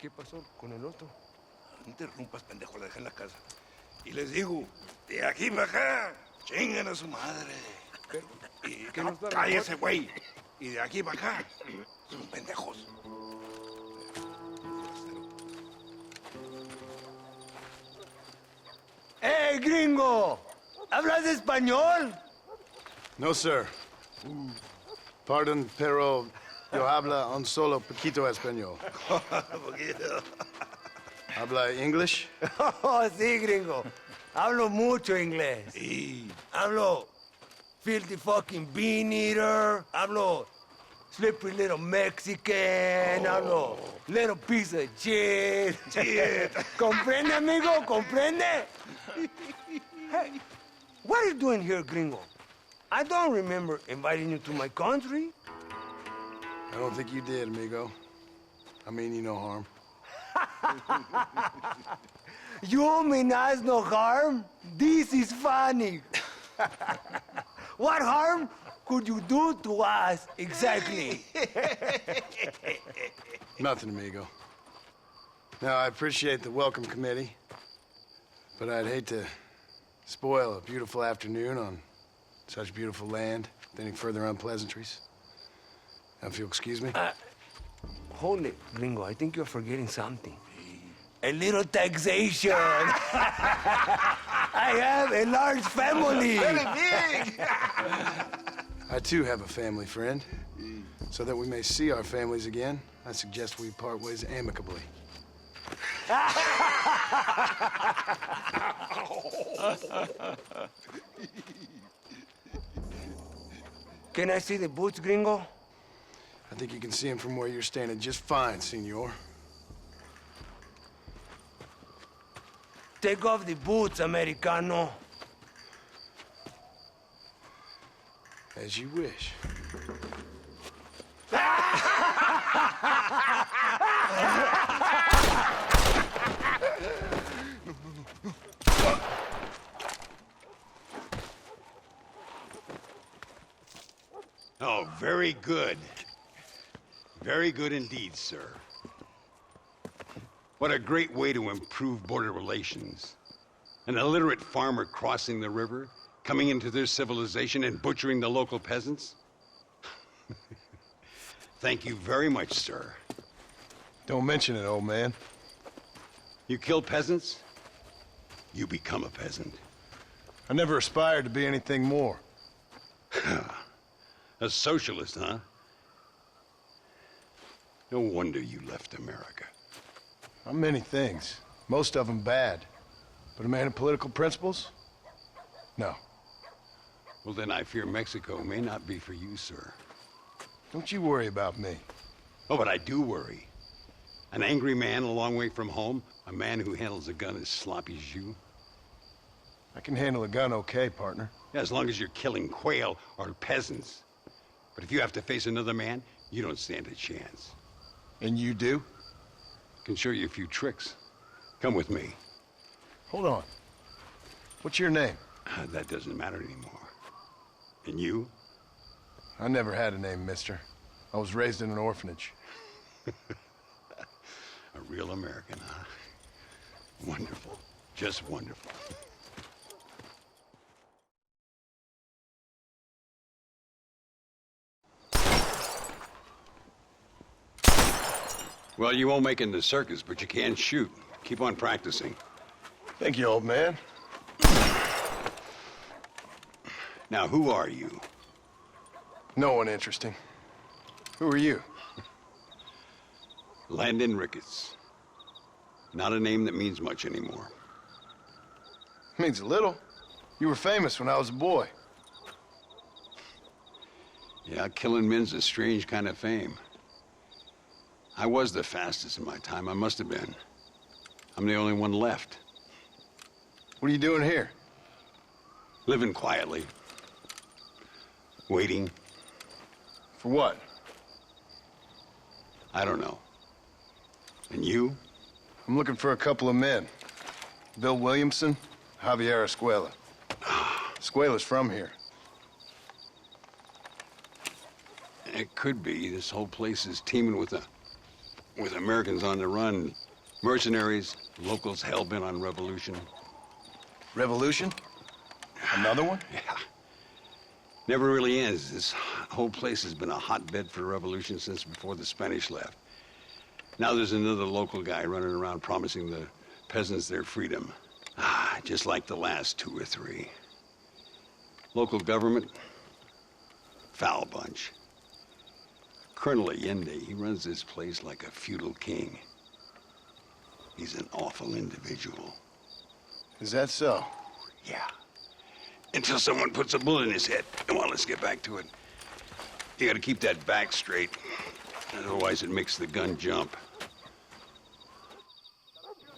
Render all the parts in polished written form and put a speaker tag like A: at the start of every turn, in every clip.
A: qué pasó con el otro?
B: No interrumpas, pendejo, la dejé en la casa. Y les digo, de aquí para acá, chingan a su madre. Y
A: ¿Qué nos da la
B: cállese, güey. Y de aquí para acá, son pendejos.
C: ¡Hey, gringo! ¿Hablas español?
D: No, sir. Pardon, pero yo habla un solo poquito español. ¿Habla English?
C: Oh, sí, gringo. Hablo mucho inglés.
B: Sí.
C: Hablo filthy fucking bean eater. Hablo slippery little Mexican. Hablo little piece of shit. ¿Comprende, amigo? ¿Comprende? Hey, what are you doing here, gringo? I don't remember inviting you to my country.
D: I don't think you did, amigo. I mean you no harm.
C: You mean us no harm? This is funny. What harm could you do to us, exactly?
D: Nothing, amigo. Now, I appreciate the welcome committee, but I'd hate to spoil a beautiful afternoon on such beautiful land with any further unpleasantries. Now, if you'll excuse me.
C: Hold it, gringo. I think you're forgetting something. A little taxation. I have a large family.
B: Very big.
D: I, too, have a family friend. So that we may see our families again, I suggest we part ways amicably.
C: Can I see the boots, gringo?
D: I think you can see him from where you're standing just fine, senor.
C: Take off the boots, Americano.
D: As you wish.
E: Oh, very good. Very good indeed, sir. What a great way to improve border relations. An illiterate farmer crossing the river, coming into their civilization and butchering the local peasants? Thank you very much, sir.
D: Don't mention it, old man.
E: You kill peasants, you become a peasant.
D: I never aspired to be anything more.
E: A socialist, huh? No wonder you left America.
D: I'm many things. Most of them bad. But a man of political principles? No.
E: Well, then I fear Mexico may not be for you, sir.
D: Don't you worry about me.
E: Oh, but I do worry. An angry man a long way from home, a man who handles a gun as sloppy as you.
D: I can handle a gun okay, partner.
E: Yeah, as long as you're killing quail or peasants. But if you have to face another man, you don't stand a chance.
D: And you do?
E: Can show you a few tricks. Come with me.
D: Hold on. What's your name?
E: That doesn't matter anymore. And you?
D: I never had a name, mister. I was raised in an orphanage.
E: A real American, huh? Wonderful. Just wonderful. Well, you won't make it in the circus, but you can shoot. Keep on practicing.
D: Thank you, old man.
E: Now, who are you?
D: No one interesting. Who are you?
E: Landon Ricketts. Not a name that means much anymore.
D: Means a little. You were famous when I was a boy.
E: Yeah, killing men's a strange kind of fame. I was the fastest in my time. I must have been. I'm the only one left.
D: What are you doing here?
E: Living quietly. Waiting.
D: For what?
E: I don't know. And you?
D: I'm looking for a couple of men. Bill Williamson, Javier Escuela. Escuela's from here.
E: It could be. This whole place is teeming with a With Americans on the run, mercenaries, locals hell-bent on revolution.
D: Revolution? Another one?
E: Yeah. Never really ends. This whole place has been a hotbed for revolution since before the Spanish left. Now there's another local guy running around promising the peasants their freedom. Just like the last 2 or 3. Local government, foul bunch. Colonel Allende, he runs this place like a feudal king. He's an awful individual.
D: Is that so?
E: Yeah. Until someone puts a bullet in his head. Come on, let's get back to it. You gotta keep that back straight. Otherwise it makes the gun jump.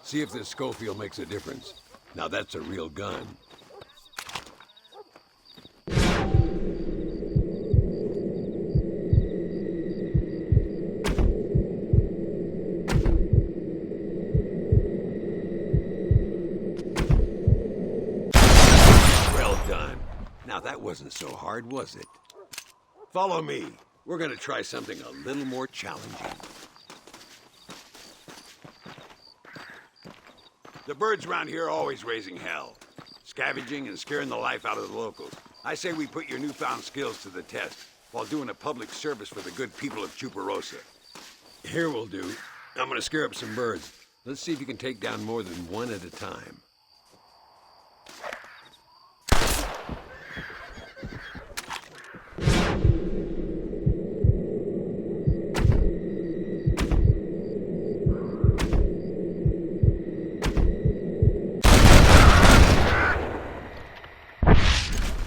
A: See if this Schofield makes a difference. Now that's a real gun. Well done. Now that wasn't so hard, was it? Follow me. We're gonna try something a little more challenging. The birds around here are always raising hell, scavenging and scaring the life out of the locals. I say we put your newfound skills to the test while doing a public service for the good people of Chuparosa. Here we'll do. I'm gonna scare up some birds. Let's see if you can take down more than one at a time.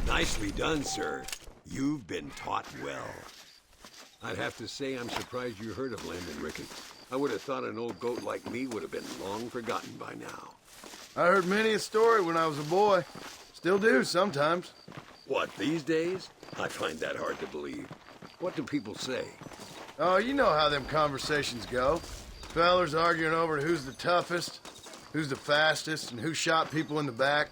A: Nicely done, sir. You've been taught well. I'd have to say I'm surprised you heard of Landon Ricketts. I would have thought an old goat like me would have been long forgotten by now.
D: I heard many a story when I was a boy. Still do sometimes.
A: What, these days? I find that hard to believe. What do people say?
D: Oh, you know how them conversations go. Fellers arguing over who's the toughest, who's the fastest, and who shot people in the back.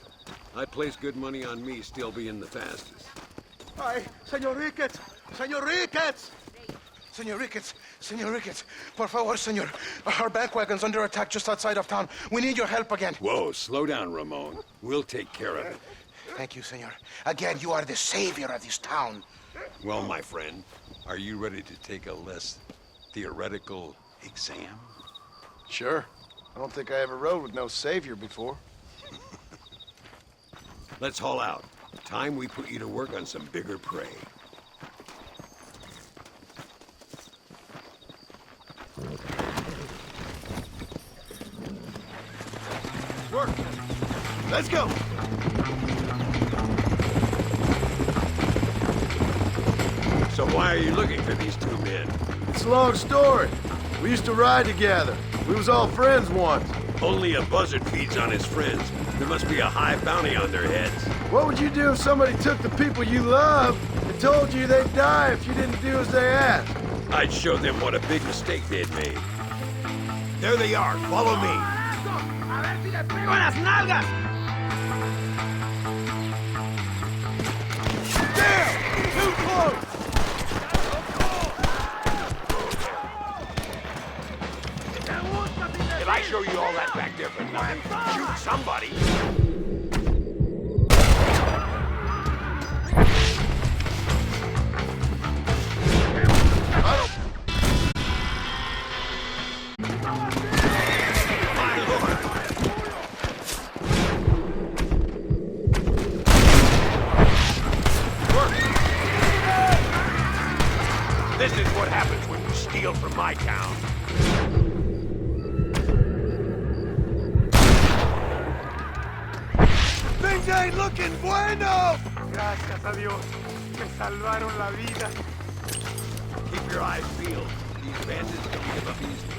A: I'd place good money on me still being the fastest.
C: Ay, Señor Ricketts! Señor Ricketts! Señor Ricketts! Señor Ricketts! Por favor, señor. Our bank wagon's under attack just outside of town. We need your help again.
A: Whoa, slow down, Ramon. We'll take care of it.
C: Thank you, senor. Again, you are the savior of this town.
E: Well, my friend, are you ready to take a less theoretical exam?
D: Sure. I don't think I ever rode with no savior before.
A: Let's haul out. Time we put you to work on some bigger prey.
D: Work! Let's go!
A: So why are you looking for these 2 men?
D: It's a long story. We used to ride together. We was all friends once.
A: Only a buzzard feeds on his friends. There must be a high bounty on their heads.
D: What would you do if somebody took the people you love and told you they'd die if you didn't do as they asked?
A: I'd show them what a big mistake they'd made. There they are. Follow me.
D: Damn! Too close!
A: If I show you all that back there for nothing, shoot somebody. This is what happens when you steal from my town.
D: Things ain't looking bueno!
F: Gracias a Dios. Me salvaron la vida.
A: Keep your eyes peeled. These bandits don't give up easily.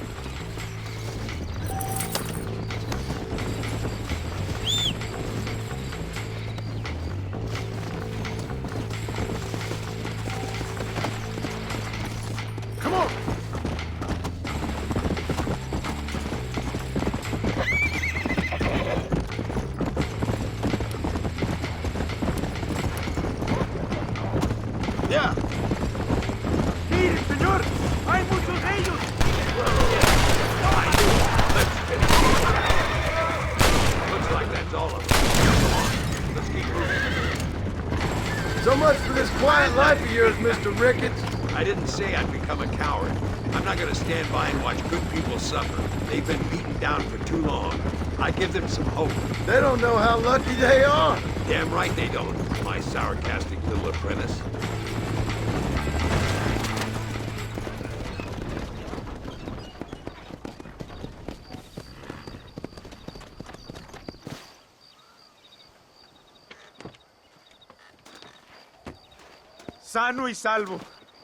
D: Come on! Yeah!
F: ¡Mire, señor! ¡Hay muchos de ellos!
D: So much for this quiet life of yours, Mr. Ricketts.
A: I didn't say I'd become a coward. I'm not gonna stand by and watch good people suffer. They've been beaten down for too long. I give them some hope.
D: They don't know how lucky they are.
A: Damn right they don't, my sarcastic little apprentice.
F: Sano y salvo.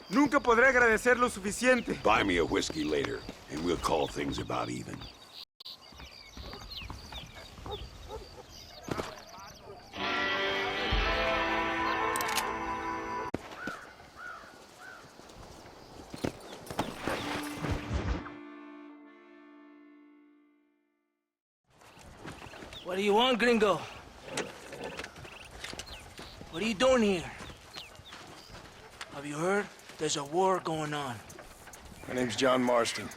F: Nunca podré agradecer lo suficiente.
A: Buy me a whiskey later, and we'll call things about even.
G: What do you want, gringo? What are you doing here? Have you heard? There's a war going on.
D: My name's John Marston.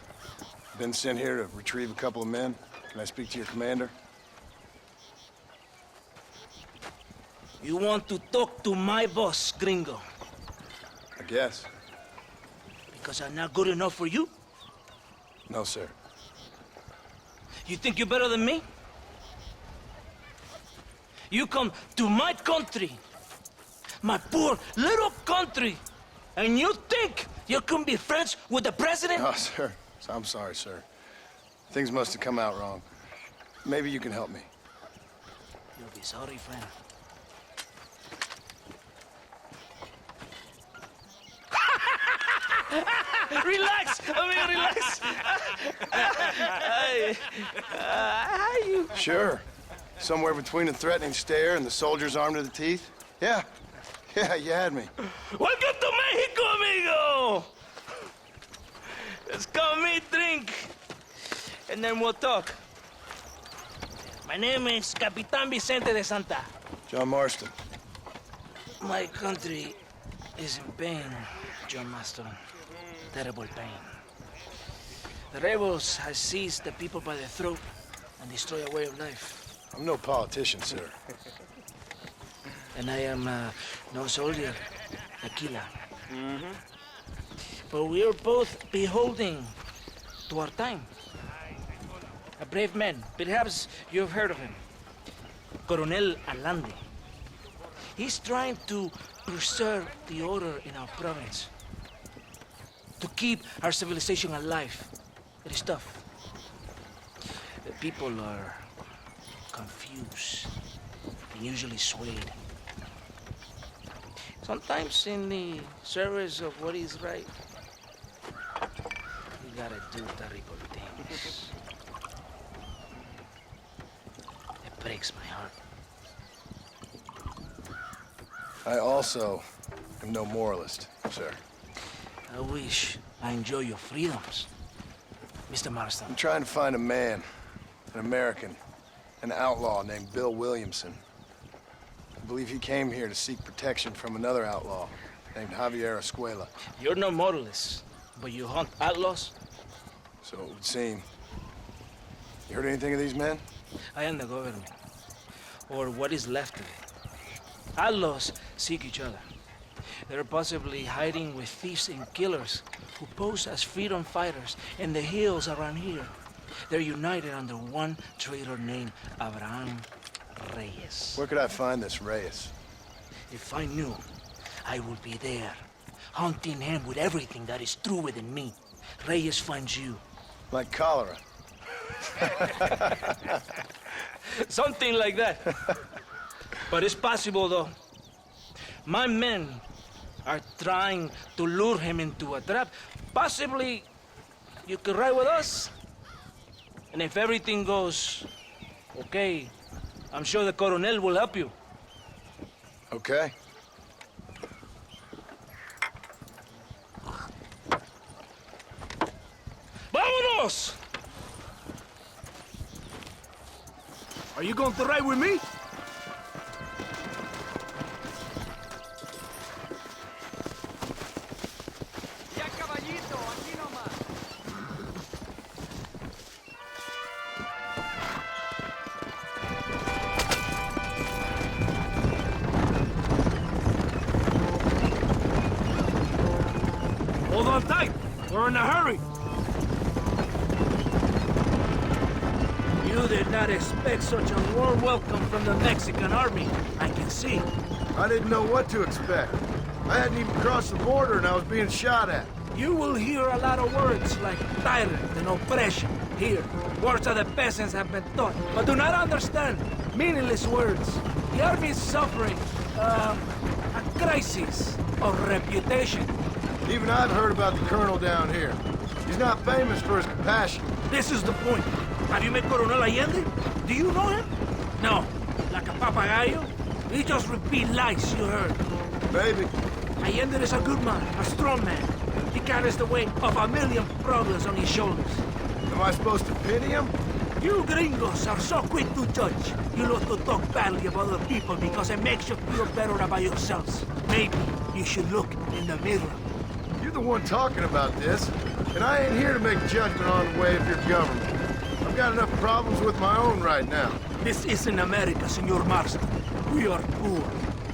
D: Been sent here to retrieve a couple of men. Can I speak to your commander?
G: You want to talk to my boss, gringo?
D: I guess.
G: Because I'm not good enough for you?
D: No, sir.
G: You think you're better than me? You come to my country, my poor little country, and you think you can be friends with the president?
D: No, sir. I'm sorry, sir. Things must have come out wrong. Maybe you can help me.
G: You'll be sorry, friend. Relax! Relax! How you...
D: Sure. Somewhere between a threatening stare and the soldier's arm to the teeth? Yeah. Yeah, you had me.
G: Welcome to Mexico, amigo! Let's come meet, drink, and then we'll talk. My name is Capitan Vicente de Santa.
D: John Marston.
G: My country is in pain, John Marston. Terrible pain. The rebels have seized the people by the throat and destroy a way of life.
D: I'm no politician, sir.
G: And I am no soldier, a killer. But we are both beholding to our time. A brave man, perhaps you've heard of him. Coronel Allende. He's trying to preserve the order in our province. To keep our civilization alive. It is tough. The people are confused and usually swayed. Sometimes in the service of what is right, you gotta do terrible things. It breaks my heart.
D: I also am no moralist, sir.
G: I wish I enjoy your freedoms, Mr. Marston.
D: I'm trying to find a man, an American, an outlaw named Bill Williamson. I believe he came here to seek protection from another outlaw named Javier Escuela.
G: You're no moralist, but you hunt outlaws?
D: So it would seem. You heard anything of these men?
G: I am the government, or what is left of it. Outlaws seek each other. They're possibly hiding with thieves and killers who pose as freedom fighters in the hills around here. They're united under one traitor named Abraham Reyes.
D: Where could I find this Reyes?
G: If I knew, I would be there, hunting him with everything that is true within me. Reyes finds you.
D: Like cholera.
G: Something like that. But it's possible, though. My men are trying to lure him into a trap. Possibly, you could ride with us. And if everything goes okay, I'm sure the Coronel will help you.
D: Okay.
G: ¡Vámonos!
C: Are you going to ride with me?
G: Hold on tight. We're in a hurry. You did not expect such a warm welcome from the Mexican army, I can see.
D: I didn't know what to expect. I hadn't even crossed the border and I was being shot at.
G: You will hear a lot of words like tyrant and oppression here. Words that the peasants have been taught, but do not understand. Meaningless words. The army is suffering, a crisis of reputation.
D: Even I've heard about the colonel down here. He's not famous for his compassion.
G: This is the point. Have you met Coronel Allende? Do you know him? No. Like a papagayo? He just repeat lies you heard.
D: Maybe.
G: Allende is a good man, a strong man. He carries the weight of a million problems on his shoulders.
D: Am I supposed to pity him?
G: You gringos are so quick to judge. You love to talk badly about other people because it makes you feel better about yourselves. Maybe you should look in the mirror.
D: You're the one talking about this, and I ain't here to make judgment on the way of your government. I've got enough problems with my own right now.
G: This isn't America, Senor Marston. We are poor.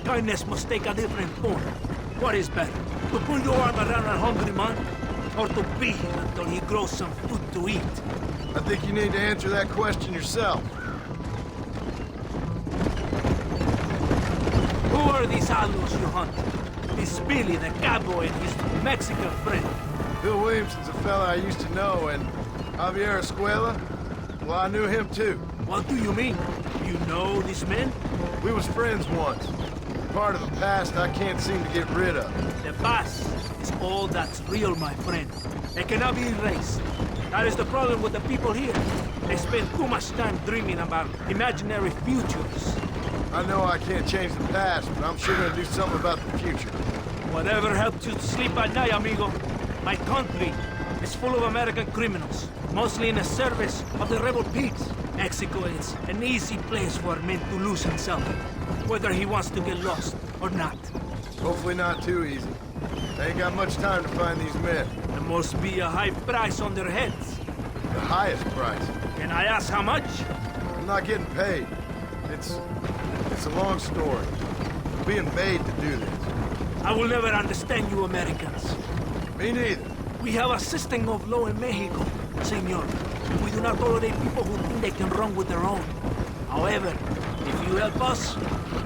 G: Kindness must take a different form. What is better, to put your arm around a hungry man, or to beat him until he grows some food to eat?
D: I think you need to answer that question yourself.
G: Who are these allos you hunt? This Billy, the cowboy, and his Mexican friend.
D: Bill Williamson's a fella I used to know, and Javier Escuela, well, I knew him too.
G: What do you mean? You know these men?
D: We was friends once. Part of the past I can't seem to get rid of.
G: The past is all that's real, my friend. It cannot be erased. That is the problem with the people here. They spend too much time dreaming about imaginary futures.
D: I know I can't change the past, but I'm sure gonna do something about the future.
G: Whatever helps you sleep at night, amigo. My country is full of American criminals, mostly in the service of the rebel pigs. Mexico is an easy place for a man to lose himself, whether he wants to get lost or not.
D: Hopefully not too easy. I ain't got much time to find these men.
G: There must be a high price on their heads.
D: The highest price.
G: Can I ask how much?
D: I'm not getting paid. It's a long story. I'm being paid to do this.
G: I will never understand you Americans.
D: Me neither.
G: We have a system of law in Mexico, senor. We do not tolerate people who think they can run with their own. However, if you help us,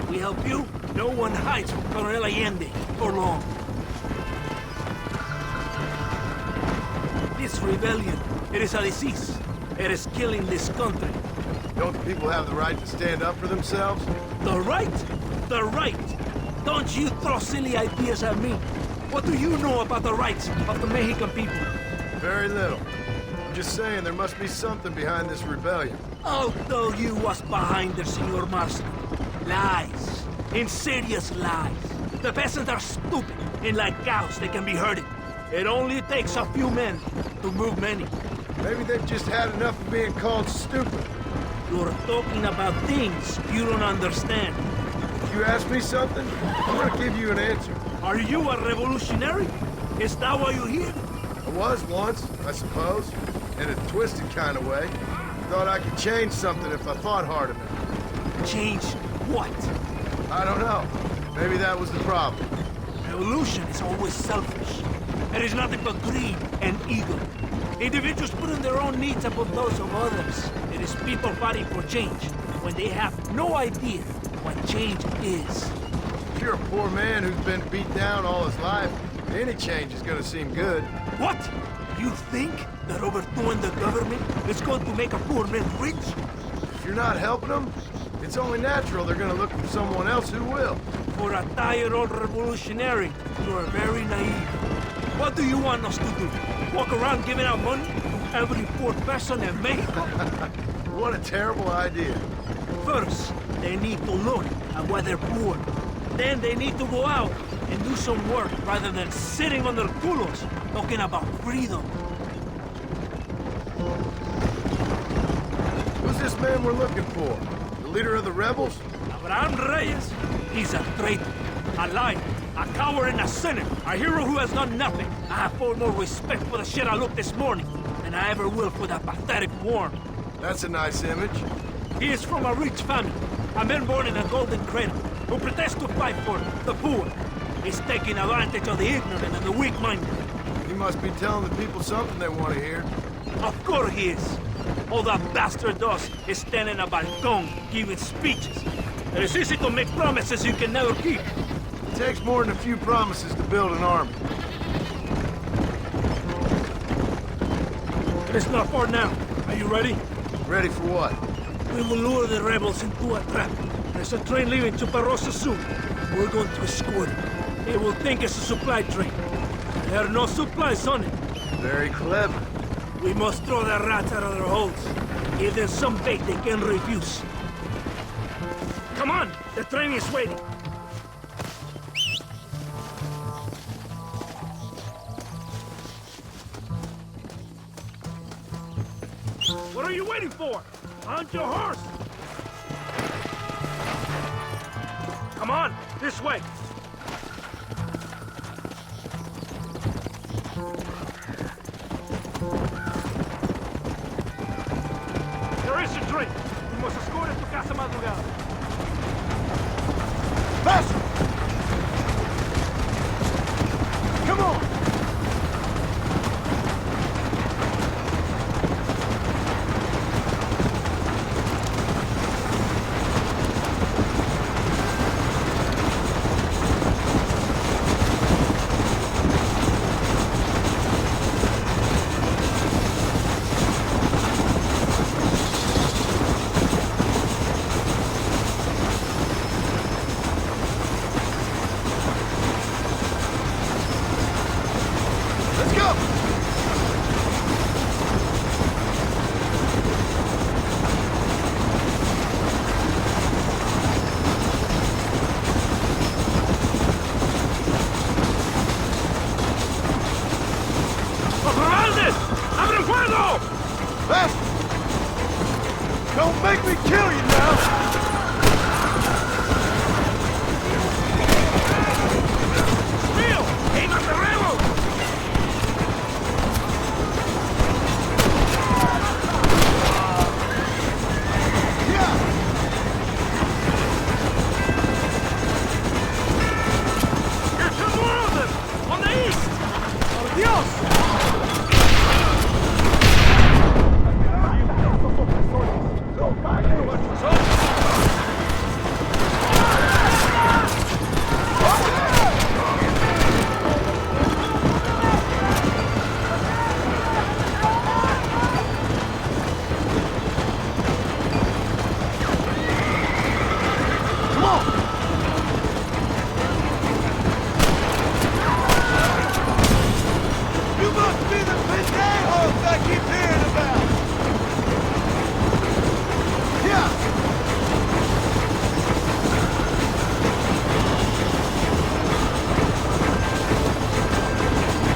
G: we help you. No one hides from Coronel Allende for long. This rebellion, it is a disease. It is killing this country.
D: Don't the people have the right to stand up for themselves?
G: The right? The right! Don't you throw silly ideas at me. What do you know about the rights of the Mexican people?
D: Very little. I'm just saying there must be something behind this rebellion.
G: I'll tell you what's behind there, Senor Marston. Lies. Insidious lies. The peasants are stupid, and like cows, they can be herded. It only takes a few men to move many.
D: Maybe they've just had enough of being called stupid.
G: You're talking about things you don't understand.
D: If you ask me something, I'm gonna give you an answer.
G: Are you a revolutionary? Is that why you're here?
D: I was once, I suppose, in a twisted kind of way. Thought I could change something if I thought hard enough.
G: Change what?
D: I don't know. Maybe that was the problem.
G: Revolution is always selfish. It is nothing but greed and ego. Individuals putting their own needs above those of others. It is people fighting for change when they have no idea what change is.
D: If you're a poor man who's been beat down all his life, any change is gonna seem good.
G: What? You think that overthrowing the government is going to make a poor man rich?
D: If you're not helping them, it's only natural they're gonna look for someone else who will.
G: For a tired old revolutionary, you are very naive. What do you want us to do? Walk around giving out money to every poor person in Mexico?
D: What a terrible idea.
G: First, they need to look at why they're poor. Then they need to go out and do some work rather than sitting on their culos talking about freedom.
D: Who's this man we're looking for? The leader of the rebels?
G: Abraham Reyes, he's a traitor, a liar, a coward and a sinner, a hero who has done nothing. I have far more respect for the shit I looked this morning than I ever will for that pathetic worm.
D: That's a nice image.
G: He is from a rich family, a man born in a golden cradle, who pretends to fight for the poor. He's taking advantage of the ignorant and the weak-minded.
D: He He must be telling the people something they want to hear.
G: Of course he is. All that bastard does is stand in a balcón giving speeches. It is easy to make promises you can never keep.
D: It takes more than a few promises to build an army.
G: It is not far now. Are you ready?
D: Ready for what?
G: We will lure the rebels into a trap. There's a train leaving Chuparosa soon. We're going to escort it. They will think it's a supply train. There are no supplies on it.
D: Very clever.
G: We must throw the rats out of their holes. Give them some bait they can refuse. Come on! The train is waiting. What are you waiting for? Mount your horse! Come on! This way! There is a train! We must escort it to Casa Madrugada.
D: Faster! Come on! Let's go!
G: ¡Oferaldes! ¡Abren fuego!
D: Faster! Don't make me kill you now!
G: ¡Mío! ¡Aim at the rebels!
D: Yeah!
G: Here come more of them! On the east! ¡Por Dios!
D: Come on! You must be the pendejos I keep hearing about! Yeah!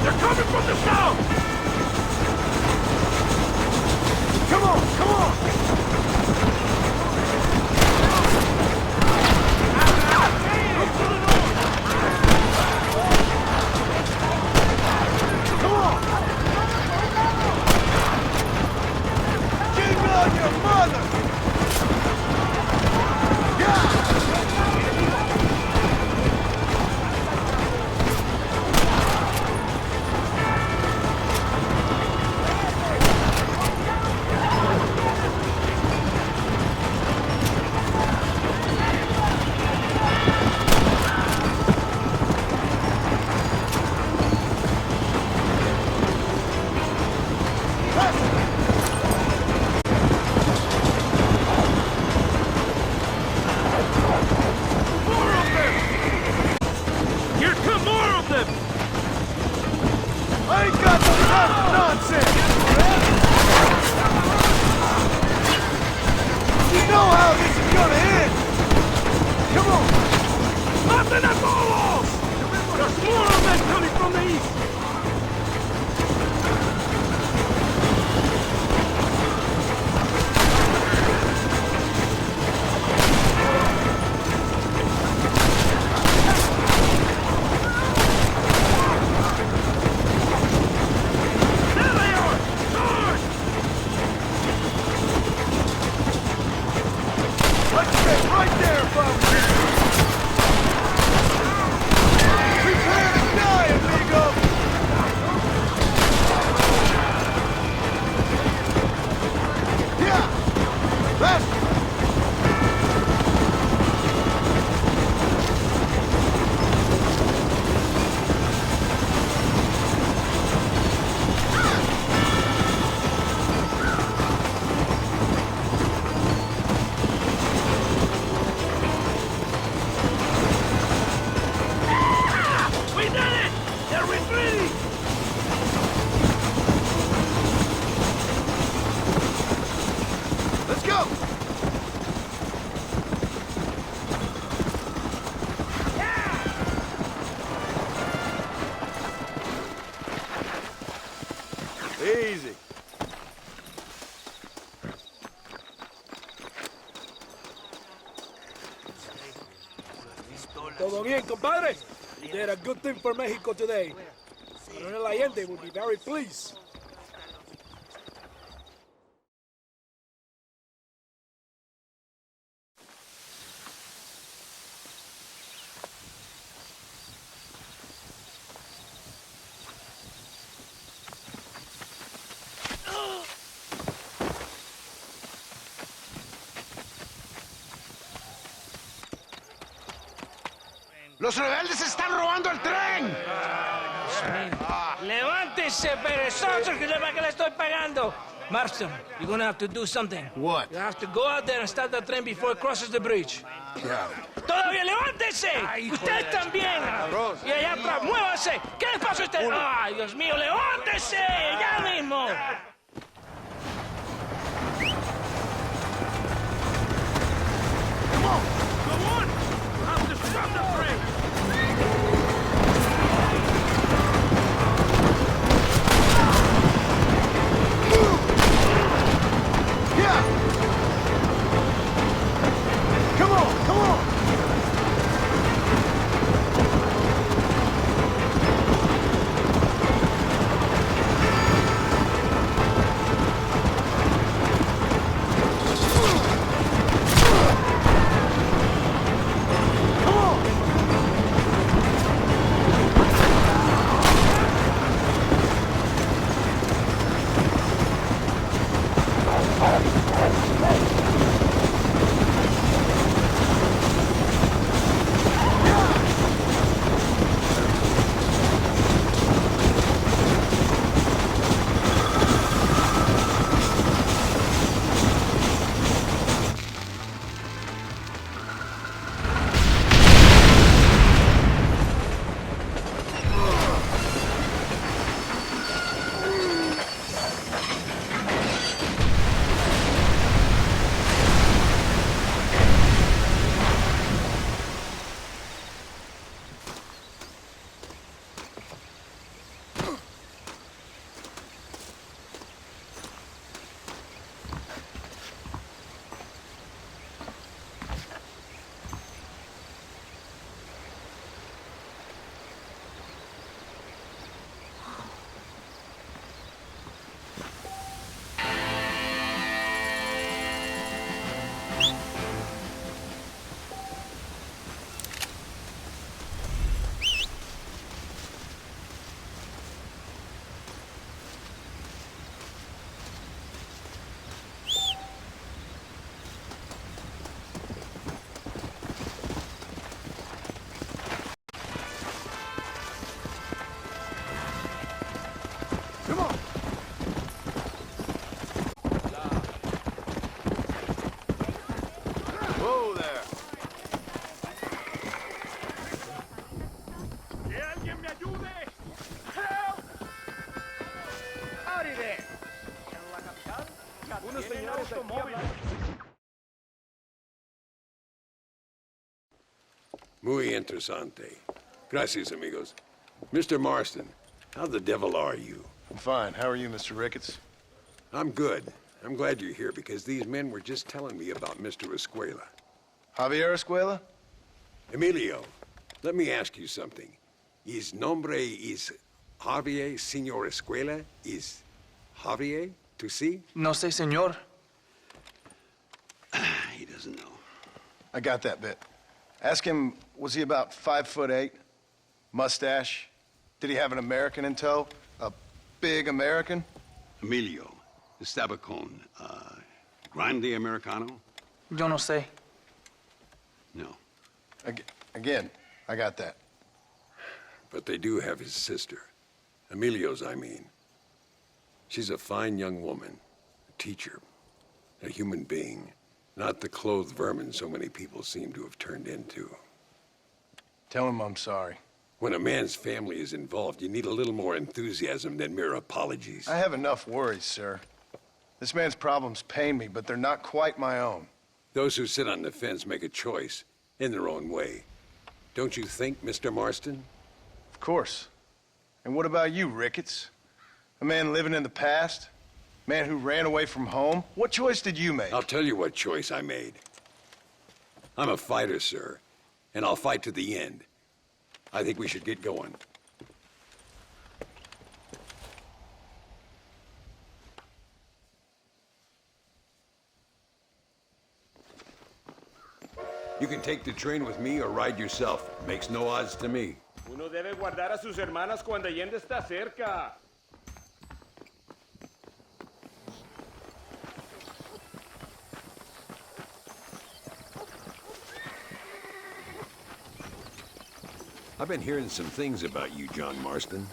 G: They're coming from the south!
D: Come on, come on! Come on! Jingle on your mother! Yeah!
G: More of them! Here come more of them!
D: I ain't got no time for nonsense! You know how this is gonna end! Come on!
G: ¡Maten a todos! There's more of them coming from the east! There they are! Charge!
D: Let's get right there, folks! Prepare to die,
C: Easy.
H: Todo bien, compadre? You did a good thing for Mexico today. Coronel Allende will be very pleased.
D: ¡Los rebeldes están robando el tren!
G: Levántese, perezosos, que es para que le estoy pagando. Marston, you're gonna have to do something.
D: What?
G: You have to go out there and stop the train before it crosses the bridge. ¡Todavía levántese! ¡Usted también! Y allá atrás, muévase. ¿Qué les pasa a usted? ¡Ay, Dios mío, levántese! ¡Ya mismo!
A: Muy interesante. Gracias, amigos. Mr. Marston, how the devil are you?
D: I'm fine. How are you, Mr. Ricketts?
A: I'm good. I'm glad you're here because these men were just telling me about Mr. Escuela.
D: Javier Escuela?
A: Emilio, let me ask you something. His nombre is Javier Señor Escuela? Is Javier to see?
I: No sé, señor.
E: He doesn't know.
D: I got that bit. Ask him, was he about 5'8"? Mustache? Did he have an American in tow? A big American?
E: Emilio, Estabacon, Grande Americano?
I: Yo no sé.
E: No.
D: Again, I got that.
A: But they do have his sister. Emilio's, I mean. She's a fine young woman, a teacher, a human being, not the clothed vermin so many people seem to have turned into.
D: Tell him I'm sorry.
A: When a man's family is involved, you need a little more enthusiasm than mere apologies.
D: I have enough worries, sir. This man's problems pain me, but they're not quite my own.
A: Those who sit on the fence make a choice, in their own way. Don't you think, Mr. Marston?
D: Of course. And what about you, Ricketts? A man living in the past? Man who ran away from home? What choice did you make?
A: I'll tell you what choice I made. I'm a fighter, sir, and I'll fight to the end. I think we should get going. You can take the train with me or ride yourself. Makes no odds to me.
J: Uno debe guardar a sus hermanas cuando Allende está cerca.
A: I've been hearing some things about you, John Marston.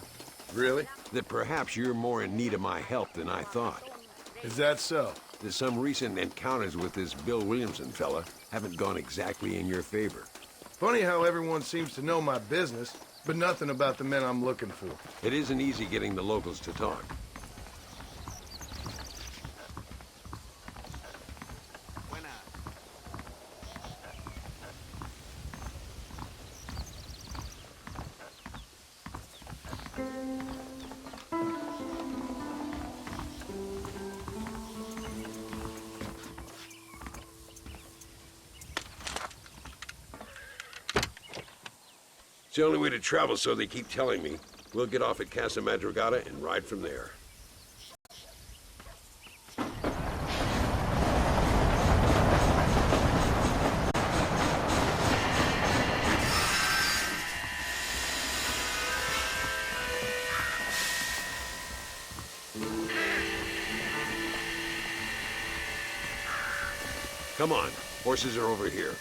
D: Really?
A: That perhaps you're more in need of my help than I thought.
D: Is that so?
A: That some recent encounters with this Bill Williamson fella haven't gone exactly in your favor.
D: Funny how everyone seems to know my business, but nothing about the men I'm looking for.
A: It isn't easy getting the locals to talk. It's the only way to travel, so they keep telling me. We'll get off at Casa Madrugada and ride from there. Come on, horses are over here.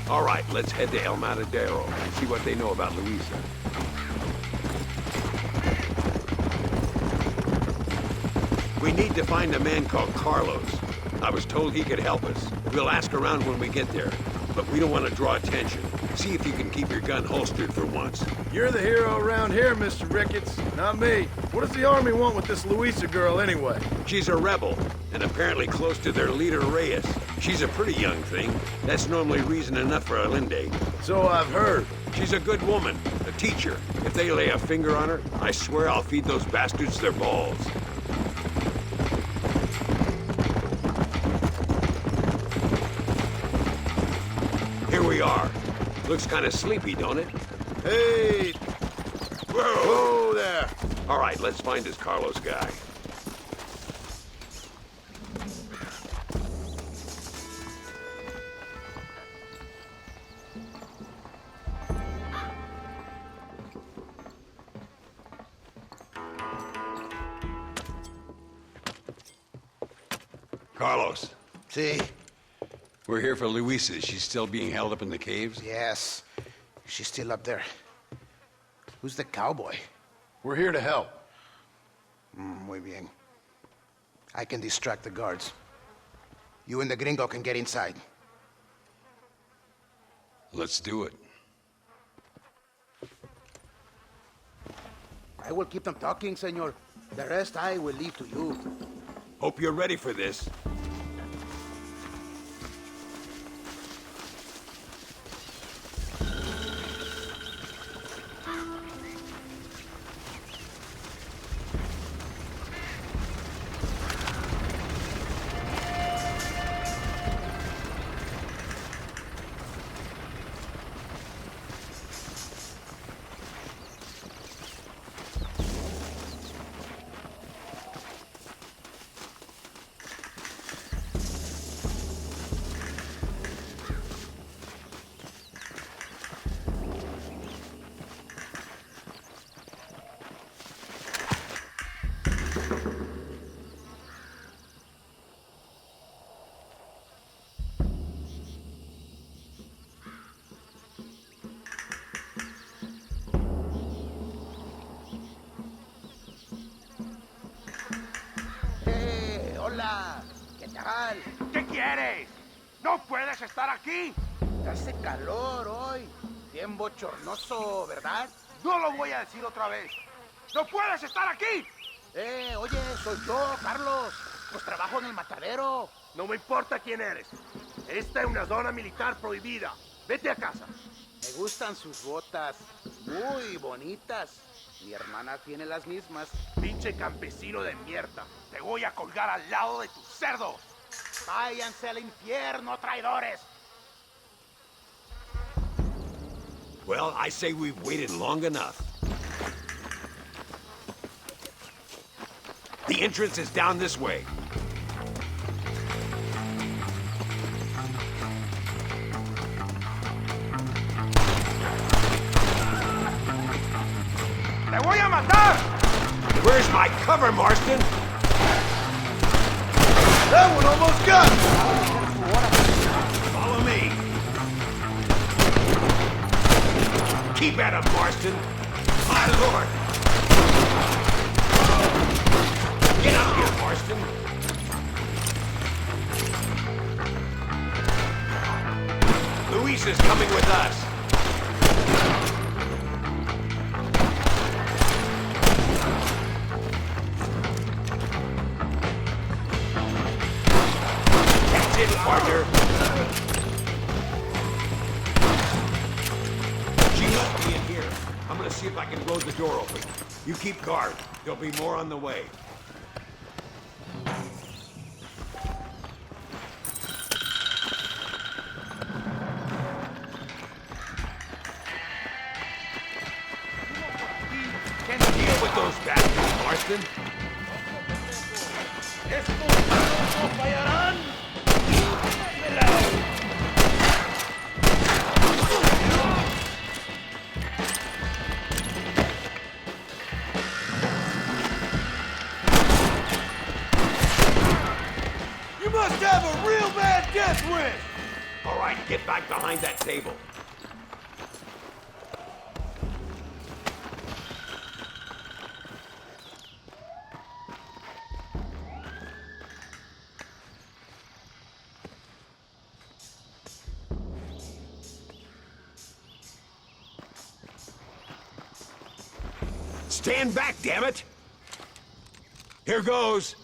A: All right, let's head to El Matadero and see what they know about Luisa. We need to find a man called Carlos. I was told he could help us. We'll ask around when we get there, but we don't want to draw attention. See if you can keep your gun holstered for once.
D: You're the hero around here, Mr. Ricketts, not me. What does the army want with this Luisa girl anyway?
A: She's a rebel, and apparently close to their leader, Reyes. She's a pretty young thing. That's normally reason enough for Allende.
D: So I've heard.
A: She's a good woman, a teacher. If they lay a finger on her, I swear I'll feed those bastards their balls. Here we are. Looks kind of sleepy, don't it?
D: Hey! Whoa there!
A: All right, let's find this Carlos guy. Carlos.
K: See?
E: We're here for Luisa. She's still being held up in the caves?
K: Yes. She's still up there. Who's the cowboy?
D: We're here to help.
K: Muy bien. I can distract the guards. You and the gringo can get inside.
E: Let's do it.
K: I will keep them talking, senor. The rest I will leave to you.
A: Hope you're ready for this.
C: ¿Qué quieres? ¡No puedes estar aquí!
K: Hace calor hoy. Bien bochornoso, ¿verdad?
C: No lo voy a decir otra vez. ¡No puedes estar aquí!
K: Oye, soy yo, Carlos. Pues trabajo en el matadero.
C: No me importa quién eres. Esta es una zona militar prohibida. Vete a casa.
K: Me gustan sus botas. Muy bonitas. Mi hermana tiene las mismas.
C: Pinche campesino de mierda. Te voy a colgar al lado de tus cerdos.
K: Váyanse al infierno, traidores.
A: Well, I say we've waited long enough. The entrance is down this way.
C: ¡Te voy a matar!
A: Where's my cover, Marston?
C: That one almost got me.
A: Follow me. Keep at him, Marston. My lord. Get up here, Marston. Luis is coming with us. That's it, partner. She must be in here. I'm gonna see if I can blow the door open. You keep guard. There'll be more on the way. Deal with those bastards, Marston.
C: You must have a real bad death wish.
A: All right, get back behind that table. Stand back, damn it! Here goes.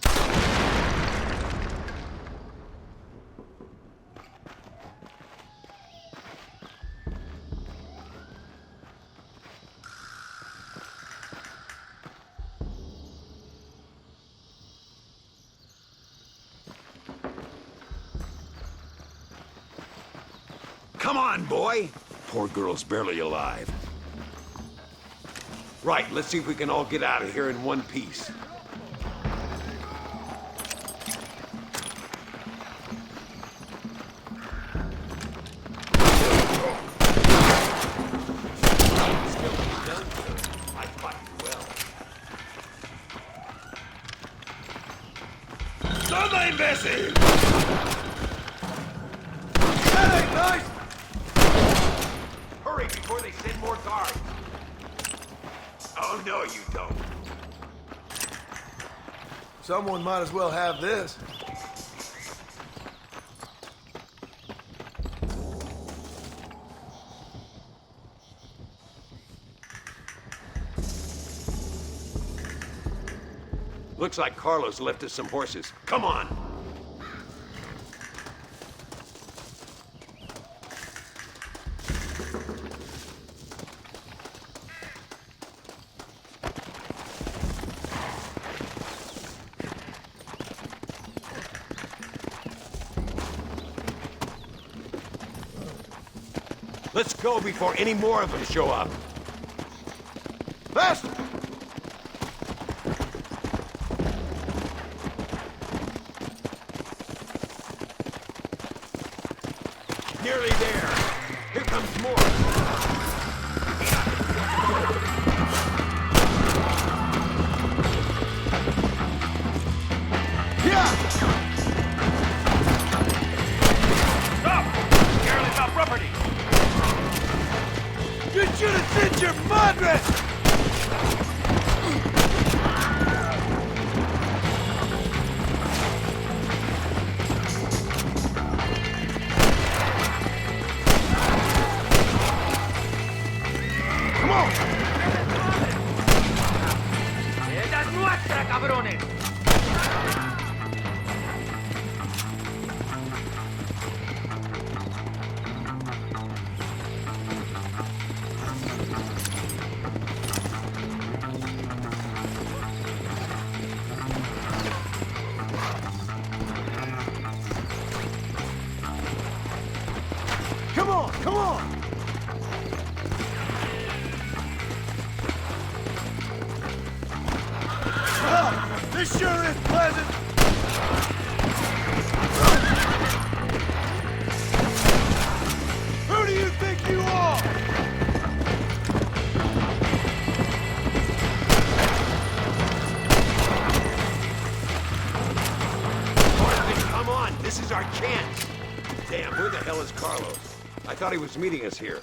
A: Come on, boy! Poor girl's barely alive. Right, let's see if we can all get out of here in one piece. I fought you well.
C: ¡Toma, imbécil! That ain't nice!
A: Hurry before they send more guards. Oh, no, you don't.
C: Someone might as well have this.
A: Looks like Carlos left us some horses. Come on! Let's go before any more of them show up.
C: Faster!
A: Nearly there. Here comes more.
C: Yeah!
J: Stop! Careless our property!
C: You should have sent your madre!
J: ¡Ella es nuestra, cabrón!
C: cabrones! Come on, come on! This sure is pleasant! Who do you think you are?
A: Come on, this is our chance. Damn, where the hell is Carlos? I thought he was meeting us here.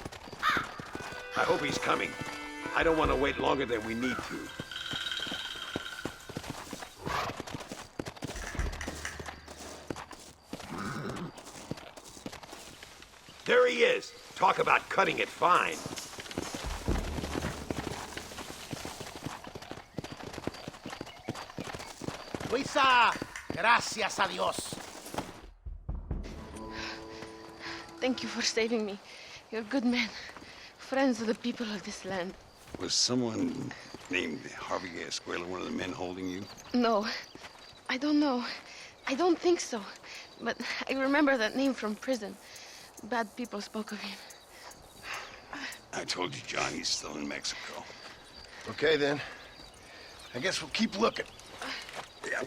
A: I hope he's coming. I don't want to wait longer than we need to. There he is. Talk about cutting it fine.
K: Luisa, gracias a Dios.
L: Thank you for saving me. You're good men. Friends of the people of this land.
E: Was someone named Harvey Escuela one of the men holding you?
L: No, I don't know. I don't think so. But I remember that name from prison. Bad people spoke of him.
E: I told you Johnny's still in Mexico.
D: Okay, then. I guess we'll keep looking.
E: Yeah.